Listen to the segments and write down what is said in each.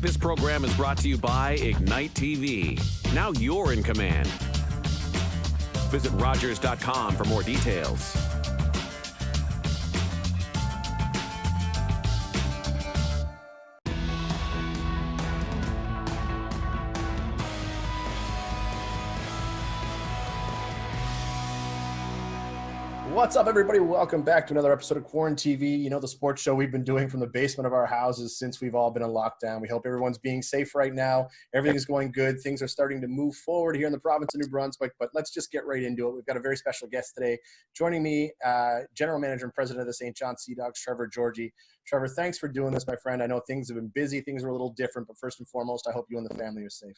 This program is brought to you by Ignite TV. Now you're in command. Visit Rogers.com for more details. What's up, everybody? Welcome back to another episode of QuaranTV. You know, the sports show we've been doing from the basement of our houses since we've all been in lockdown. We hope everyone's being safe right now. Everything's going good. Things are starting to move forward here in the province of New Brunswick, but let's just get right into it. We've got a very special guest today. Joining me, General Manager and President of the St. John Sea Dogs, Trevor Georgie. Trevor, thanks for doing this, my friend. I know things have been busy. Things are a little different, but first and foremost, I hope you and the family are safe.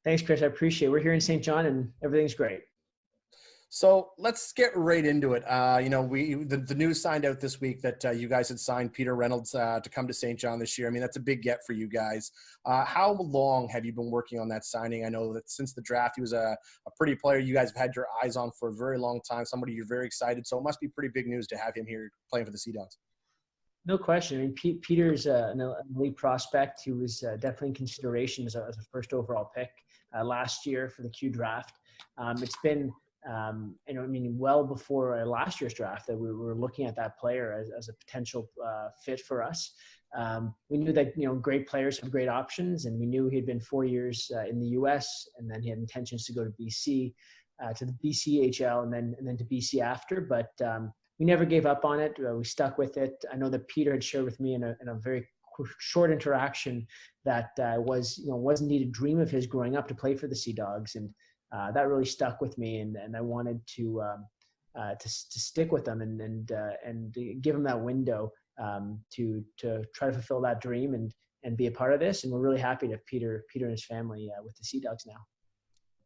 Thanks, Chris. I appreciate it. We're here in St. John, and everything's great. So let's get right into it. The news signed out this week that you guys had signed Peter Reynolds to come to St. John this year. I mean, that's a big get for you guys. How long have you been working on that signing? I know that since the draft, he was a pretty player you guys have had your eyes on for a very long time, somebody you're very excited. So it must be pretty big news to have him here playing for the Sea Dogs. No question. I mean, Peter's an elite prospect. He was definitely in consideration as a first overall pick last year for the Q draft. It's been well before last year's draft that we were looking at that player as a potential fit for us. We knew that, great players have great options, and we knew he had been 4 years in the U.S., and then he had intentions to go to BC, to the BCHL, and then to BC after. But we never gave up on it. We stuck with it. I know that Peter had shared with me in a very short interaction that was indeed a dream of his growing up to play for the Sea Dogs, and that really stuck with me, and I wanted to stick with them and give him that window to try to fulfill that dream and be a part of this. And we're really happy to have Peter and his family with the Sea Dogs now.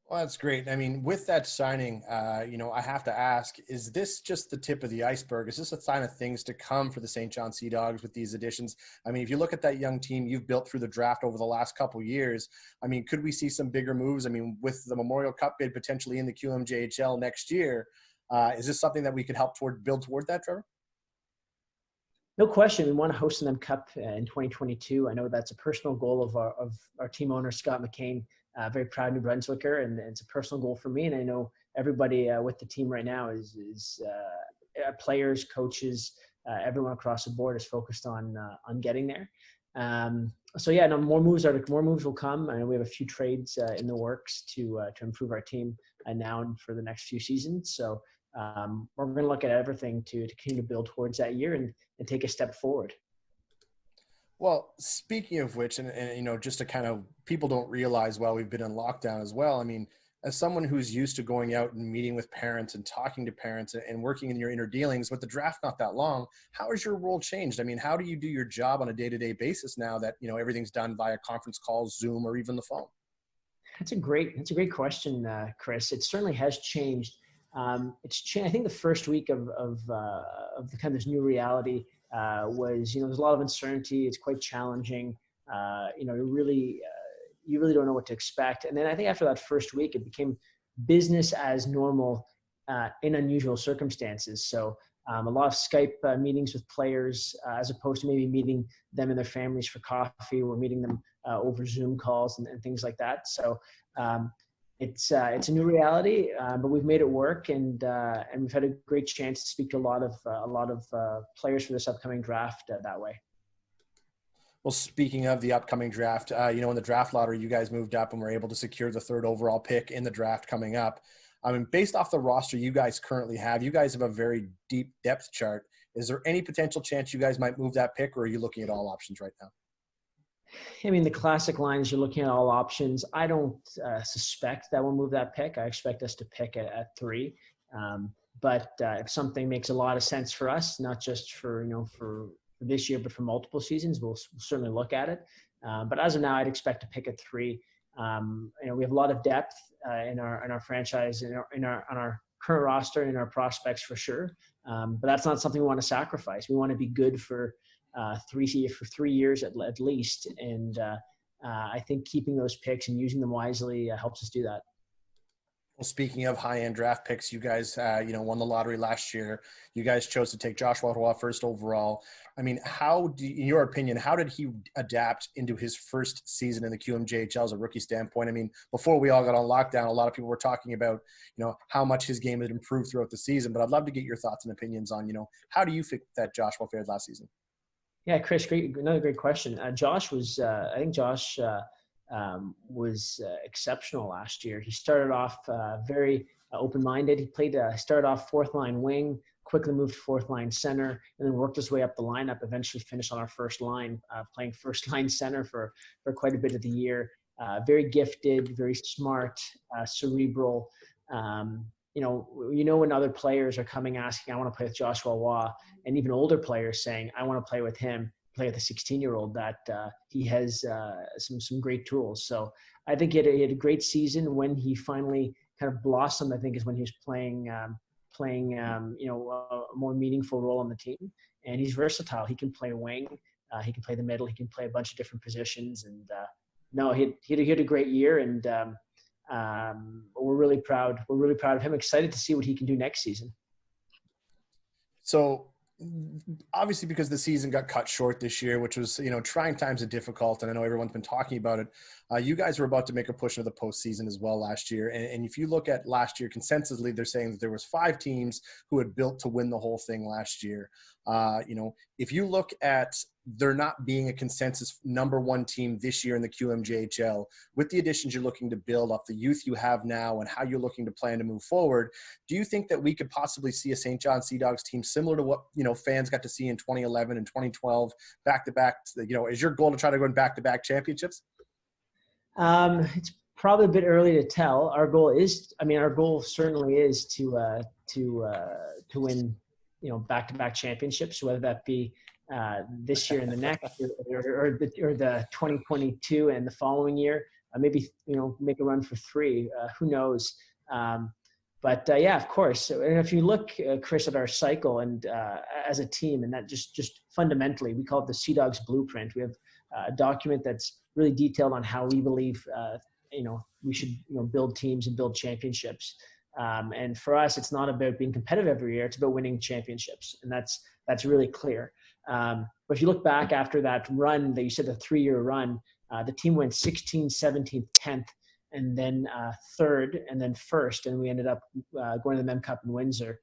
Well, that's great. I mean, with that signing, I have to ask, is this just the tip of the iceberg? Is this a sign of things to come for the St. John Sea Dogs with these additions? I mean, if you look at that young team you've built through the draft over the last couple of years, I mean, could we see some bigger moves? I mean, with the Memorial Cup bid potentially in the QMJHL next year, is this something that we could help build toward that, Trevor? No question. We want to host them Cup in 2022. I know that's a personal goal of our team owner, Scott McCain. Very proud New Brunswicker, and it's a personal goal for me. And I know everybody with the team right now is players, coaches, everyone across the board is focused on getting there. More moves will come. I know we have a few trades in the works to improve our team now and for the next few seasons. So we're going to look at everything to continue to build towards that year and take a step forward. Well, speaking of which, and just to kind of, people don't realize while we've been in lockdown as well, I mean, as someone who's used to going out and meeting with parents and talking to parents and working in your inner dealings, with the draft not that long, how has your role changed? I mean, how do you do your job on a day-to-day basis now that, everything's done via conference calls, Zoom, or even the phone? That's a great question, Chris. It certainly has changed. It's changed. I think the first week of the kind of this new reality was, there's a lot of uncertainty. It's quite challenging. You really don't know what to expect. And then I think after that first week, it became business as normal in unusual circumstances. So a lot of Skype meetings with players as opposed to maybe meeting them and their families for coffee. We're meeting them over Zoom calls and things like that. So it's a new reality, but we've made it work, and we've had a great chance to speak to a lot of players for this upcoming draft that way. Well, speaking of the upcoming draft, in the draft lottery, you guys moved up and were able to secure the third overall pick in the draft coming up. I mean, based off the roster you guys currently have, you guys have a very deep depth chart. Is there any potential chance you guys might move that pick, or are you looking at all options right now? I mean, the classic line is you're looking at all options. I don't suspect that we'll move that pick. I expect us to pick at 3. But if something makes a lot of sense for us, not just for this year, but for multiple seasons, we'll certainly look at it. But as of now, I'd expect to pick at 3. We have a lot of depth in our franchise, on our current roster, and in our prospects for sure. But that's not something we want to sacrifice. We want to be good for 3 years at least. And I think keeping those picks and using them wisely helps us do that. Well, speaking of high-end draft picks, you guys, won the lottery last year. You guys chose to take Joshua Roy first overall. I mean, in your opinion, how did he adapt into his first season in the QMJHL as a rookie standpoint? I mean, before we all got on lockdown, a lot of people were talking about, how much his game had improved throughout the season. But I'd love to get your thoughts and opinions on, how do you think that Joshua fared last season? Yeah, Chris, another great question. Josh was, I think Josh was exceptional last year. He started off very open-minded. He started off fourth line wing, quickly moved to fourth line center, and then worked his way up the lineup. Eventually finished on our first line, playing first line center for quite a bit of the year. Very gifted, very smart, cerebral. When other players are coming asking, I want to play with Joshua Waugh, and even older players saying, I want to play with him, play with a 16-year-old, that he has some great tools. So I think he had a great season. When he finally kind of blossomed, I think, is when he was playing a more meaningful role on the team. And he's versatile. He can play wing, he can play the middle, he can play a bunch of different positions. And he had a great year, and we're really proud. We're really proud of him. Excited to see what he can do next season. So obviously, because the season got cut short this year, which was, trying times and difficult, and I know everyone's been talking about it, you guys were about to make a push into the postseason as well last year. And if you look at last year, consensusly, they're saying that there was 5 teams who had built to win the whole thing last year. If you look at there not being a consensus number 1 team this year in the QMJHL, with the additions you're looking to build off the youth you have now and how you're looking to plan to move forward, do you think that we could possibly see a St. John Sea Dogs team similar to what, fans got to see in 2011 and 2012, back-to-back? Is your goal to try to win back-to-back championships? It's probably a bit early to tell. Our goal certainly is to win, back-to-back championships, whether that be this year and the next, or the 2022 and the following year. Maybe make a run for 3. Who knows? But of course. And if you look, Chris, at our cycle and as a team, and that just fundamentally, we call it the Sea Dogs Blueprint. We have a document that's really detailed on how we believe we should build teams and build championships. And for us, it's not about being competitive every year; it's about winning championships, and that's really clear. But if you look back after that run that you said, the 3-year run, the team went 16th, 17th, 10th, and then 3rd, and then 1st, and we ended up going to the Mem Cup in Windsor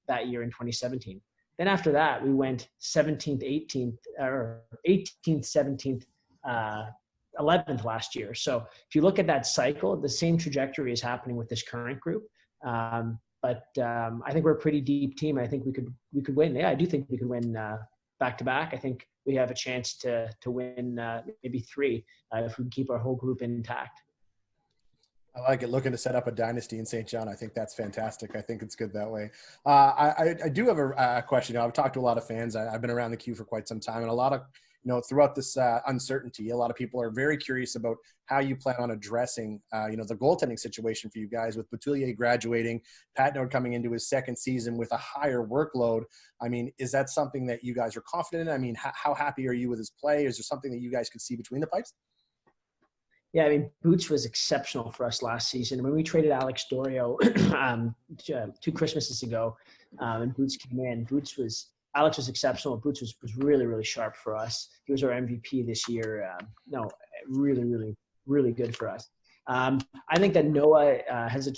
that year in 2017. Then after that, we went 17th, 18th, or 18th, 17th, 11th last year. So if you look at that cycle, the same trajectory is happening with this current group. But I think we're a pretty deep team. I think we could win. Yeah, I do think we could win back to back. I think we have a chance to win maybe 3 if we can keep our whole group intact. I like it. Looking to set up a dynasty in St. John. I think that's fantastic. I think it's good that way. I do have a question. I've talked to a lot of fans. I've been around the Q for quite some time, and a lot of, throughout this uncertainty, a lot of people are very curious about how you plan on addressing, the goaltending situation for you guys, with Boutillier graduating, Patnode coming into his 2nd season with a higher workload. I mean, is that something that you guys are confident in? I mean, how happy are you with his play? Is there something that you guys could see between the pipes? Yeah, I mean, Boots was exceptional for us last season. When we traded Alex Dorio 2 Christmases ago, and Boots came in, Alex was exceptional. Boots was really, really sharp for us. He was our MVP this year. Really, really, really good for us. I think that Noah has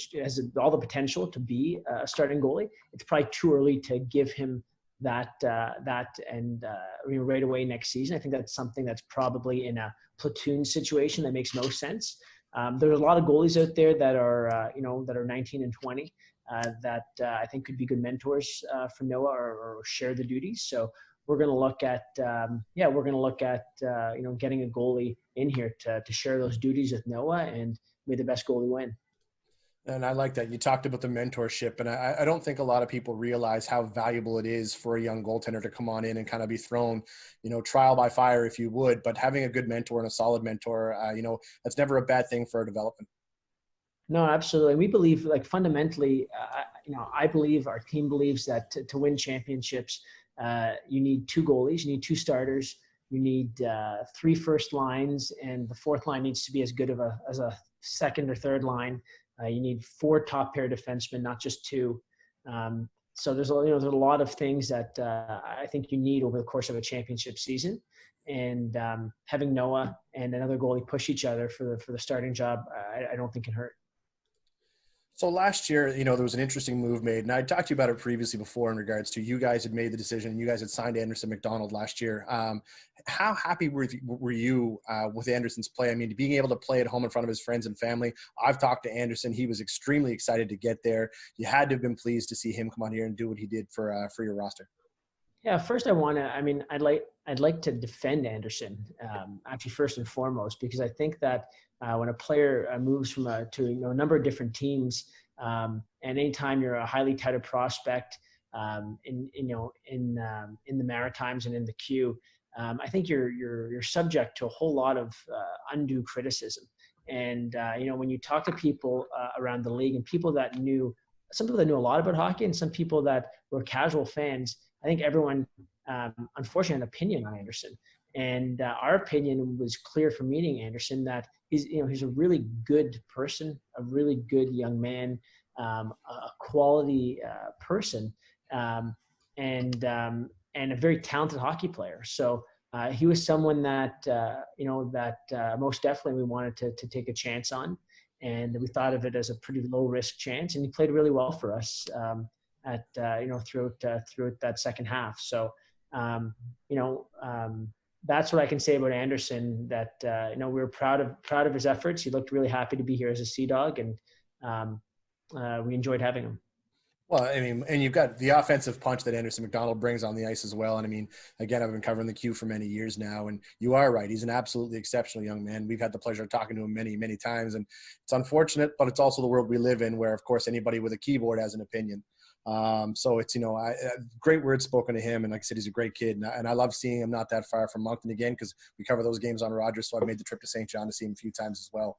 all the potential to be a starting goalie. It's probably too early to give him that right away next season. I think that's something that's probably in a platoon situation that makes no sense. There's a lot of goalies out there that are 19 and 20 that I think could be good mentors for Noah or share the duties. So we're going to look at getting a goalie in here to share those duties with Noah, and may the best goalie win. And I like that. You talked about the mentorship, and I don't think a lot of people realize how valuable it is for a young goaltender to come on in and kind of be thrown, trial by fire, if you would. But having a good mentor and a solid mentor, that's never a bad thing for our development. No, absolutely. We believe, fundamentally, I believe, our team believes that to win championships, you need 2 goalies, you need 2 starters, you need 3 first lines, and the 4th line needs to be as good as a 2nd or 3rd line. You need 4 top pair defensemen, not just 2. So there's there's a lot of things that I think you need over the course of a championship season. And having Noah and another goalie push each other for the starting job, I don't think can hurt. So last year, there was an interesting move made, and I talked to you about it previously before in regards to you guys had made the decision and you guys had signed Anderson McDonald last year. How happy were you with Anderson's play? I mean, being able to play at home in front of his friends and family. I've talked to Anderson. He was extremely excited to get there. You had to have been pleased to see him come on here and do what he did for your roster. Yeah, first I'd like to defend Anderson, actually first and foremost, because I think that when a player moves to a number of different teams, and anytime you're a highly touted prospect in the Maritimes and in the Q, I think you're subject to a whole lot of undue criticism. And when you talk to people around the league and some people that knew a lot about hockey and some people that were casual fans, I think everyone, unfortunately, had an opinion on Anderson. And our opinion was clear from meeting Anderson that he's a really good person, a really good young man, a quality person, and a very talented hockey player. So he was someone that most definitely we wanted to take a chance on, and we thought of it as a pretty low risk chance. And he played really well for us throughout that second half. So that's what I can say about Anderson. That we were proud of his efforts. He looked really happy to be here as a Sea Dog, and we enjoyed having him. Well, I mean, and you've got the offensive punch that Anderson McDonald brings on the ice as well. And I mean, again, I've been covering the Q for many years now, and you are right. He's an absolutely exceptional young man. We've had the pleasure of talking to him many, many times, and it's unfortunate, but it's also the world we live in where, of course, anybody with a keyboard has an opinion. So it's, great words spoken to him. And like I said, he's a great kid. And I love seeing him not that far from Moncton again, because we cover those games on Rogers. So I've made the trip to St. John to see him a few times as well.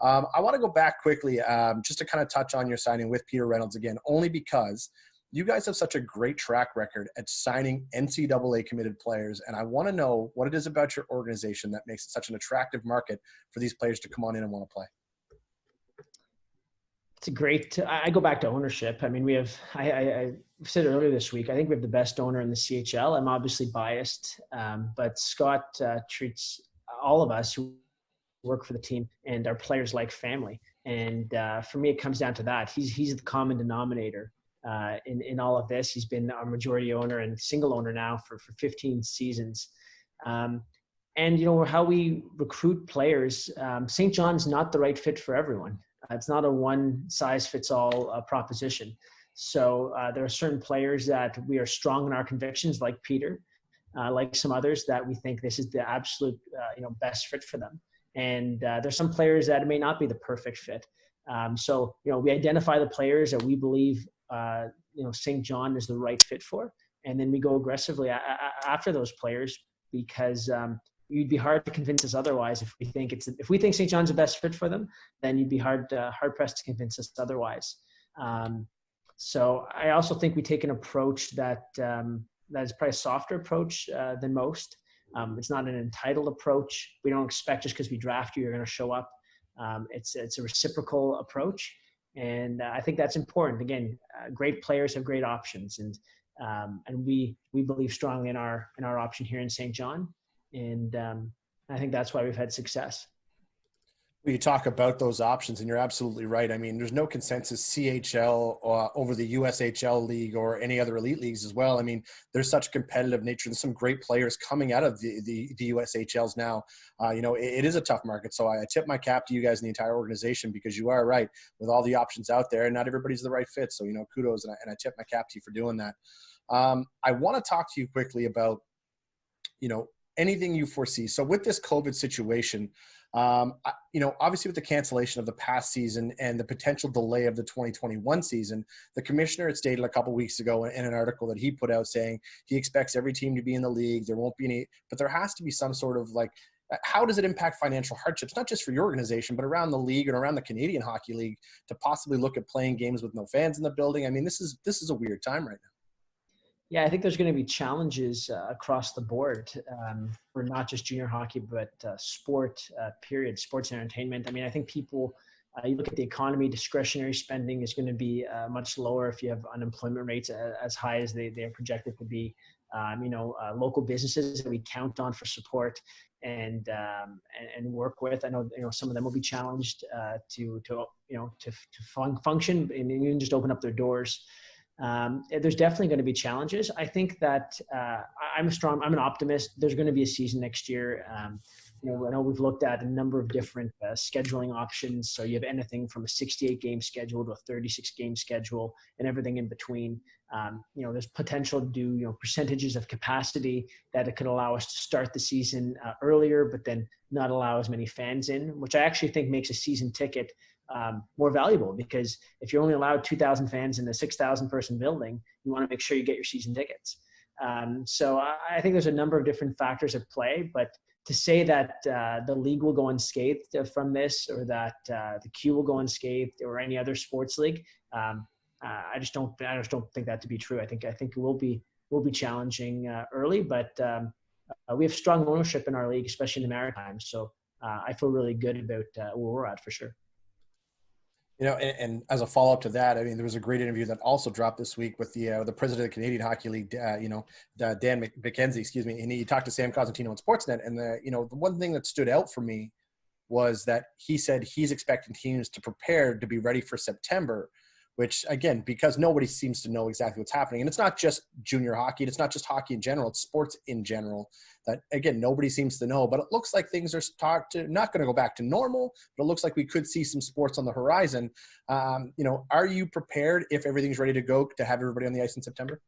I want to go back quickly just to kind of touch on your signing with Peter Reynolds again, only because you guys have such a great track record at signing NCAA committed players. And I want to know what it is about your organization that makes it such an attractive market for these players to come on in and want to play. I go back to ownership. I mean, I said earlier this week, I think we have the best owner in the CHL. I'm obviously biased, but Scott treats all of us who work for the team and our players like family. And for me, it comes down to that. He's the common denominator in all of this. He's been our majority owner and single owner now for 15 seasons. And how we recruit players, St. John's not the right fit for everyone. It's not a one-size-fits-all proposition. So there are certain players that we are strong in our convictions, like Peter, like some others that we think this is the absolute best fit for them. And there's some players that it may not be the perfect fit. So we identify the players that we believe St. John is the right fit for, and then we go aggressively after those players, because you'd be hard to convince us otherwise. If we think St. John's the best fit for them, then you'd be hard pressed to convince us otherwise. So I also think we take an approach that is probably a softer approach than most. It's not an entitled approach. We don't expect just because we draft you, you're going to show up. It's a reciprocal approach, and I think that's important. Again, great players have great options, and we believe strongly in our option here in St. John. And I think that's why we've had success. You talk about those options, and you're absolutely right. I mean, there's no consensus CHL over the USHL league or any other elite leagues as well. I mean, there's such competitive nature. There's some great players coming out of the USHLs now. It is a tough market. So I tip my cap to you guys and the entire organization, because you are right with all the options out there, and not everybody's the right fit. So, kudos, and I tip my cap to you for doing that. I want to talk to you quickly about, anything you foresee. So with this COVID situation, obviously with the cancellation of the past season and the potential delay of the 2021 season, the commissioner had stated a couple weeks ago in an article that he put out saying he expects every team to be in the league. There won't be any, but there has to be some sort of how does it impact financial hardships, not just for your organization, but around the league and around the Canadian Hockey League, to possibly look at playing games with no fans in the building? I mean, this is a weird time right now. Yeah, I think there's going to be challenges across the board for not just junior hockey, but sport, period, sports and entertainment. I mean, I think people You look at the economy, discretionary spending is going to be much lower if you have unemployment rates as high as they are projected to be. Local businesses that we count on for support and work with. I know some of them will be challenged to function and even just open up their doors. There's definitely going to be challenges. I think that I'm an optimist. There's going to be a season next year. I know we've looked at a number of different scheduling options. So you have anything from a 68 game schedule to a 36 game schedule and everything in between. There's potential to do, percentages of capacity that it could allow us to start the season earlier, but then not allow as many fans in, which I actually think makes a season ticket more valuable, because if you're only allowed 2,000 fans in a 6,000 person building, you want to make sure you get your season tickets. So I think there's a number of different factors at play, but to say that the league will go unscathed from this, or that the Q will go unscathed, or any other sports league, I just don't think that to be true. I think it will be challenging early, but we have strong ownership in our league, especially in the Maritimes. So I feel really good about where we're at for sure. And as a follow-up to that, I mean, there was a great interview that also dropped this week with the president of the Canadian Hockey League, Dan McKenzie, and he talked to Sam Cosentino on Sportsnet. And the one thing that stood out for me was that he said he's expecting teams to prepare to be ready for September, which, again, because nobody seems to know exactly what's happening. And it's not just junior hockey. It's not just hockey in general. It's sports in general that, again, nobody seems to know. But it looks like things are not going to go back to normal, but it looks like we could see some sports on the horizon. Are you prepared, if everything's ready to go, to have everybody on the ice in September?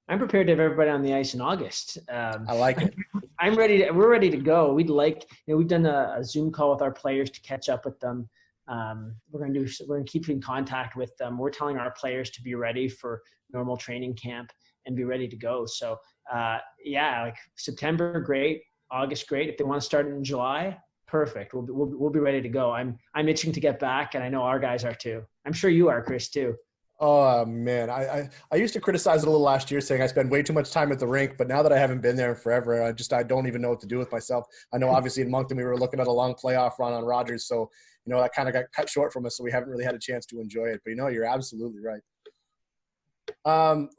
I'm prepared to have everybody on the ice in August. I like it. We're ready to go. We've done a Zoom call with our players to catch up with them. We're going to keep in contact with them. We're telling our players to be ready for normal training camp and be ready to go. So like September, great. August, great. If they want to start in July, perfect. We'll be ready to go. I'm itching to get back, and I know our guys are too. I'm sure you are, Chris, too. Oh man, I used to criticize it a little last year, saying I spend way too much time at the rink. But now that I haven't been there in forever, I don't even know what to do with myself. I know obviously in Moncton we were looking at a long playoff run on Rogers, so that kind of got cut short from us, so we haven't really had a chance to enjoy it. But you're absolutely right.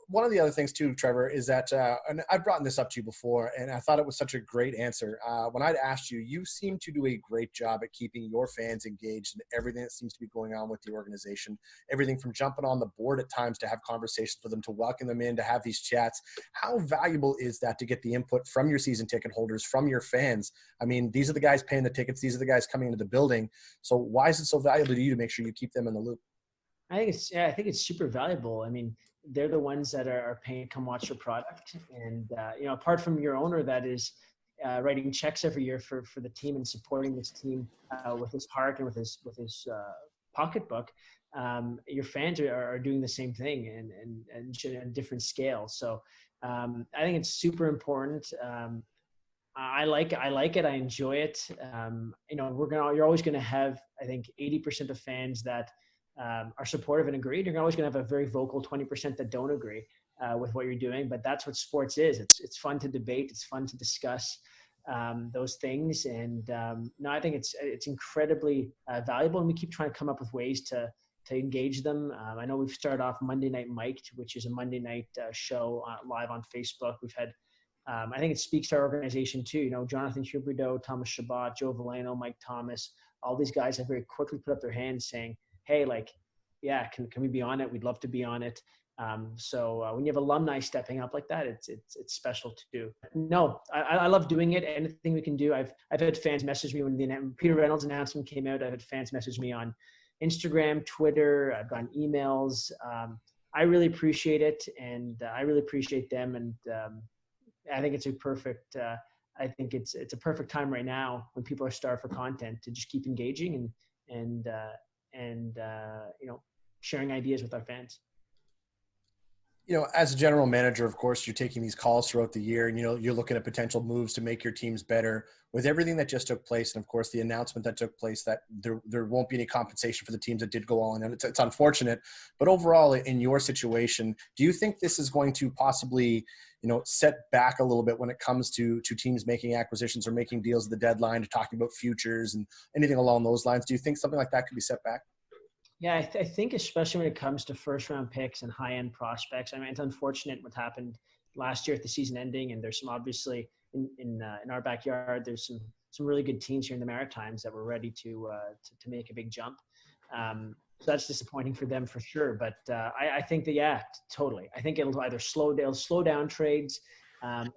One of the other things too, Trevor, is that, and I've brought this up to you before, and I thought it was such a great answer. When I'd asked you, you seem to do a great job at keeping your fans engaged in everything that seems to be going on with the organization. Everything from jumping on the board at times to have conversations with them, to welcome them in, to have these chats. How valuable is that to get the input from your season ticket holders, from your fans? I mean, these are the guys paying the tickets. These are the guys coming into the building. So why is it so valuable to you to make sure you keep them in the loop? I think it's super valuable. I mean, they're the ones that are paying to come watch your product. And, apart from your owner that is writing checks every year for the team and supporting this team with his heart and with his pocketbook, your fans are doing the same thing and at a different scale. So I think it's super important. I like it. I enjoy it. You're always going to have, I think, 80% of fans that are supportive and agree. You're always going to have a very vocal 20% that don't agree with what you're doing, but that's what sports is. It's fun to debate. It's fun to discuss those things. And I think it's incredibly valuable, and we keep trying to come up with ways to engage them. I know we've started off Monday Night Mic'd, which is a Monday night show live on Facebook. We've had, I think it speaks to our organization too. Jonathan Huberdeau, Thomas Chabot, Joe Valeno, Mike Thomas, all these guys have very quickly put up their hands saying, hey, can we be on it? We'd love to be on it. So when you have alumni stepping up like that, it's special too. No, I love doing it. Anything we can do. I've had fans message me when Peter Reynolds' announcement came out. I've had fans message me on Instagram, Twitter. I've gotten emails. I really appreciate it, and I really appreciate them. And I think it's a perfect. I think it's a perfect time right now when people are starved for content to just keep engaging and sharing ideas with our fans. As a general manager, of course, you're taking these calls throughout the year, and you're looking at potential moves to make your teams better. With everything that just took place, and of course the announcement that took place that there won't be any compensation for the teams that did go on, and it's unfortunate. But overall, in your situation, do you think this is going to possibly set back a little bit when it comes to teams making acquisitions or making deals at the deadline, to talking about futures and anything along those lines? Do you think something like that could be set back? Yeah, I think especially when it comes to first round picks and high end prospects. I mean, it's unfortunate what happened last year at the season ending, and there's some obviously in our backyard. There's some really good teams here in the Maritimes that were ready to make a big jump. So that's disappointing for them for sure. But I think that totally. I think it'll either slow down trades.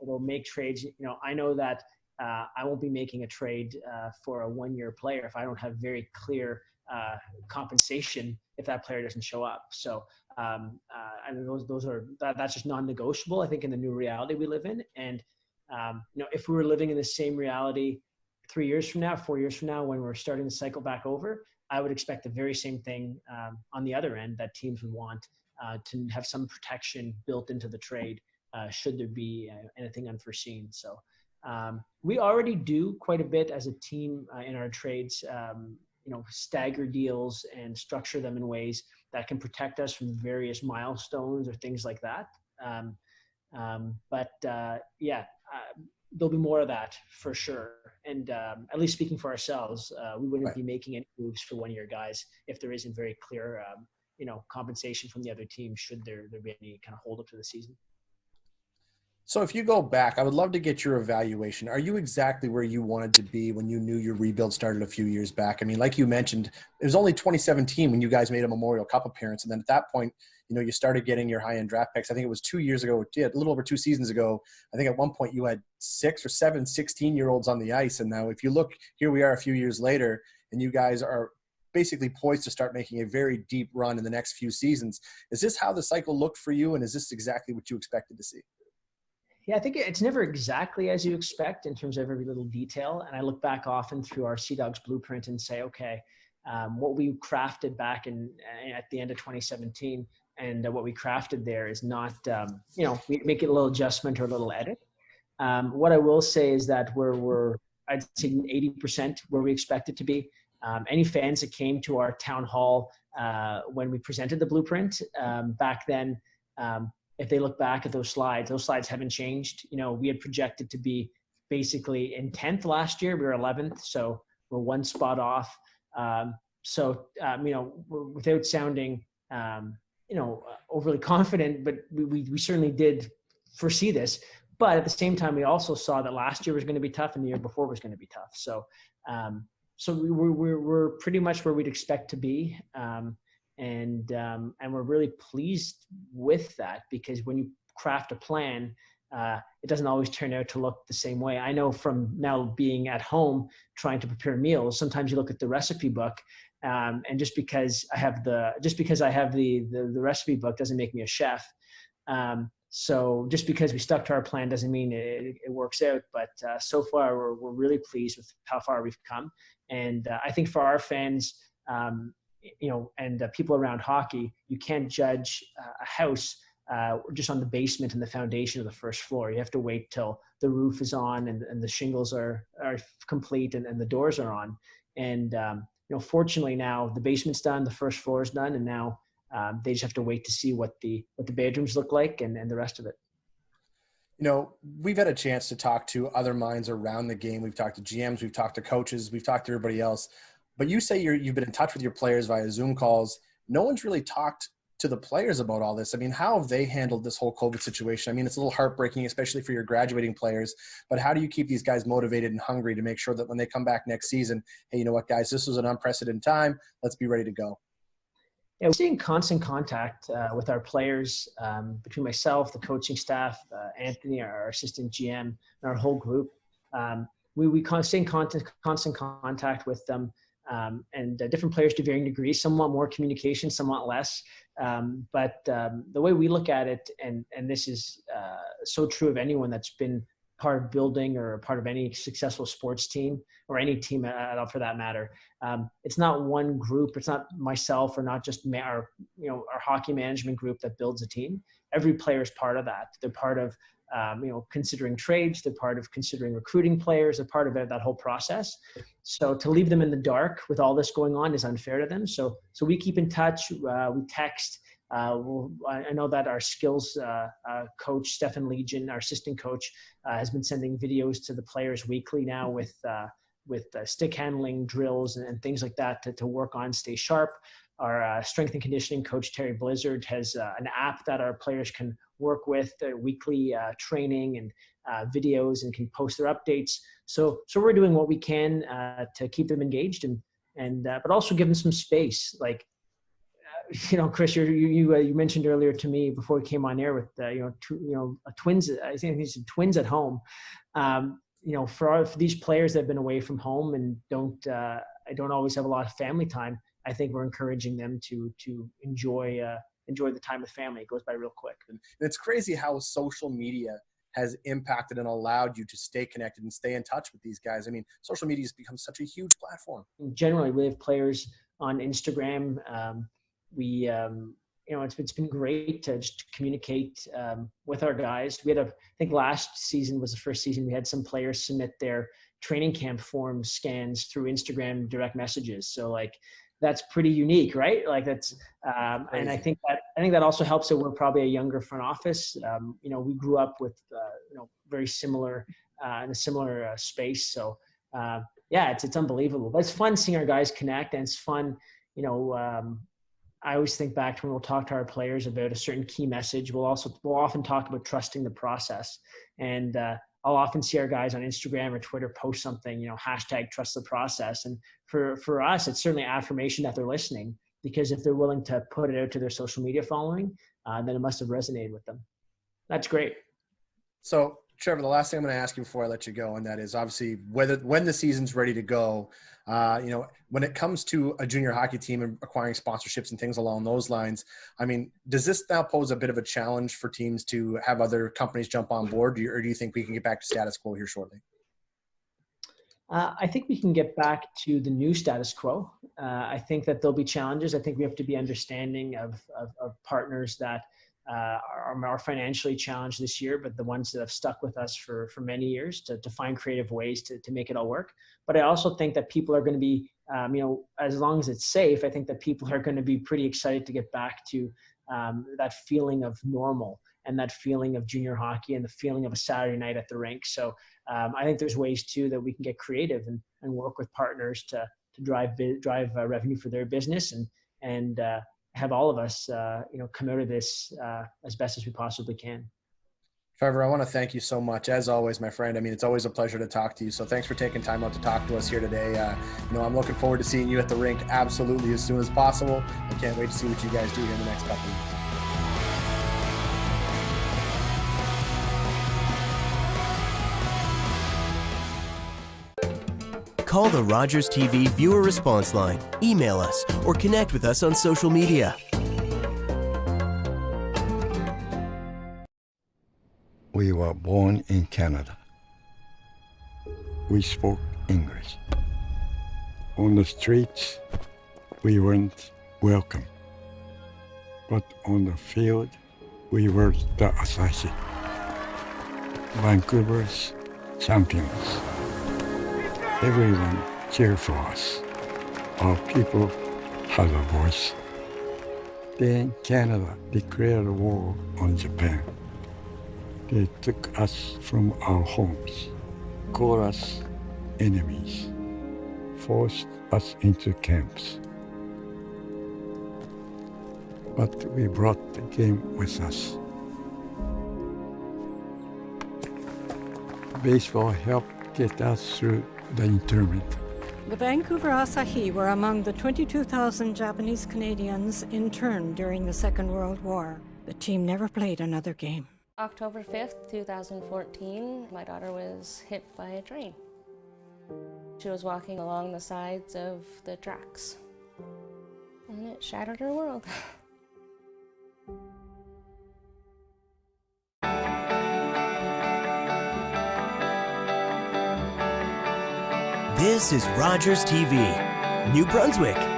It'll make trades. I know that I won't be making a trade for a 1-year player if I don't have very clear compensation if that player doesn't show up. So I mean, that's just non-negotiable, I think, in the new reality we live in. And if we were living in the same reality 3 years from now, 4 years from now, when we're starting the cycle back over, I would expect the very same thing on the other end, that teams would want to have some protection built into the trade should there be anything unforeseen. So we already do quite a bit as a team in our trades, stagger deals and structure them in ways that can protect us from various milestones or things like that. There'll be more of that for sure. And at least speaking for ourselves, we wouldn't be making any moves for 1-year guys if there isn't very clear, compensation from the other team should there be any kind of hold up to the season. So if you go back, I would love to get your evaluation. Are you exactly where you wanted to be when you knew your rebuild started a few years back? I mean, like you mentioned, it was only 2017 when you guys made a Memorial Cup appearance. And then at that point, you started getting your high-end draft picks. I think it was 2 years ago, a little over 2 seasons ago. I think at one point you had 6 or 7 16-year-olds on the ice. And now if you look, here we are a few years later, and you guys are basically poised to start making a very deep run in the next few seasons. Is this how the cycle looked for you? And is this exactly what you expected to see? Yeah, I think it's never exactly as you expect in terms of every little detail. And I look back often through our Sea Dogs blueprint and say, okay, what we crafted back at the end of 2017 and what we crafted there is not, we make it a little adjustment or a little edit. What I will say is that we're I'd say 80% where we expect it to be. Any fans that came to our town hall when we presented the blueprint back then, if they look back at those slides haven't changed. We had projected to be basically in 10th last year. We were 11th, so we're 1 spot off. Without sounding, overly confident, but we certainly did foresee this. But at the same time, we also saw that last year was going to be tough and the year before was going to be tough. So we're pretty much where we'd expect to be. And we're really pleased with that, because when you craft a plan, it doesn't always turn out to look the same way. I know from now being at home trying to prepare meals, sometimes you look at the recipe book, and just because I have the recipe book doesn't make me a chef. So just because we stuck to our plan doesn't mean it works out. But so far, we're really pleased with how far we've come, and I think for our fans. And people around hockey, you can't judge a house just on the basement and the foundation of the first floor. You have to wait till the roof is on and the shingles are complete and the doors are on. And, fortunately now the basement's done, the first floor is done, and now they just have to wait to see what the bedrooms look like and the rest of it. We've had a chance to talk to other minds around the game. We've talked to GMs, we've talked to coaches, we've talked to everybody else. But you say you've been in touch with your players via Zoom calls. No one's really talked to the players about all this. I mean, how have they handled this whole COVID situation? I mean, it's a little heartbreaking, especially for your graduating players. But how do you keep these guys motivated and hungry to make sure that when they come back next season, hey, you know what, guys, this was an unprecedented time. Let's be ready to go. Yeah, we're staying in constant contact with our players, between myself, the coaching staff, Anthony, our assistant GM, and our whole group. We stay in constant contact with them. And different players to varying degrees. Some want more communication, some want less. But the way we look at it, and this is so true of anyone that's been part of building or a part of any successful sports team or any team at all for that matter. It's not one group. It's not myself or not just our hockey management group that builds a team. Every player is part of that. They're part of, considering trades. They're part of considering recruiting players. They're part of that whole process. So to leave them in the dark with all this going on is unfair to them. So we keep in touch. We text. I know that our skills coach, Stefan Legion, our assistant coach, has been sending videos to the players weekly now with stick handling drills and things like that to work on, stay sharp. Our strength and conditioning coach, Terry Blizzard, has an app that our players can work with, weekly training and videos, and can post their updates. So we're doing what we can to keep them engaged but also give them some space. Like, Chris, you mentioned earlier to me before we came on air with twins. I think these twins at home. For these players that have been away from home and don't always have a lot of family time, I think we're encouraging them to enjoy the time with family. It goes by real quick. And it's crazy how social media has impacted and allowed you to stay connected and stay in touch with these guys. I mean, social media has become such a huge platform. Generally, we have players on Instagram. It's been great to just communicate with our guys. We had I think last season was the first season we had some players submit their training camp form scans through Instagram direct messages. So that's pretty unique, right? That's and I think that also helps that we're probably a younger front office. We grew up with very similar in a similar space. So it's unbelievable. But it's fun seeing our guys connect, and it's fun. I always think back to when we'll talk to our players about a certain key message. We'll often talk about trusting the process, and I'll often see our guys on Instagram or Twitter post something, hashtag trust the process. And for us, it's certainly affirmation that they're listening, because if they're willing to put it out to their social media following, then it must have resonated with them. That's great. So Trevor, the last thing I'm going to ask you before I let you go, and that is obviously when the season's ready to go, when it comes to a junior hockey team and acquiring sponsorships and things along those lines, I mean, does this now pose a bit of a challenge for teams to have other companies jump on board, or do you think we can get back to status quo here shortly? I think we can get back to the new status quo. I think that there'll be challenges. I think we have to be understanding of partners that are financially challenged this year, but the ones that have stuck with us for many years to find creative ways to make it all work. But I also think that people are going to be, as long as it's safe, I think that people are going to be pretty excited to get back to that feeling of normal and that feeling of junior hockey and the feeling of a Saturday night at the rink. So I think there's ways too that we can get creative and work with partners to drive revenue for their business and have all of us, come out of this as best as we possibly can. Trevor, I want to thank you so much. As always, my friend, I mean, it's always a pleasure to talk to you. So thanks for taking time out to talk to us here today. I'm looking forward to seeing you at the rink absolutely as soon as possible. I can't wait to see what you guys do here in the next couple of weeks. Call the Rogers TV viewer response line, email us, or connect with us on social media. We were born in Canada. We spoke English. On the streets, we weren't welcome. But on the field, we were the Asahi, Vancouver's champions. Everyone cheered for us. Our people had a voice. Then Canada declared war on Japan. They took us from our homes, called us enemies, forced us into camps. But we brought the game with us. Baseball helped get us through the internment. The Vancouver Asahi were among the 22,000 Japanese Canadians interned during the Second World War. The team never played another game. October 5th, 2014, my daughter was hit by a train. She was walking along the sides of the tracks, and it shattered her world. This is Rogers TV, New Brunswick.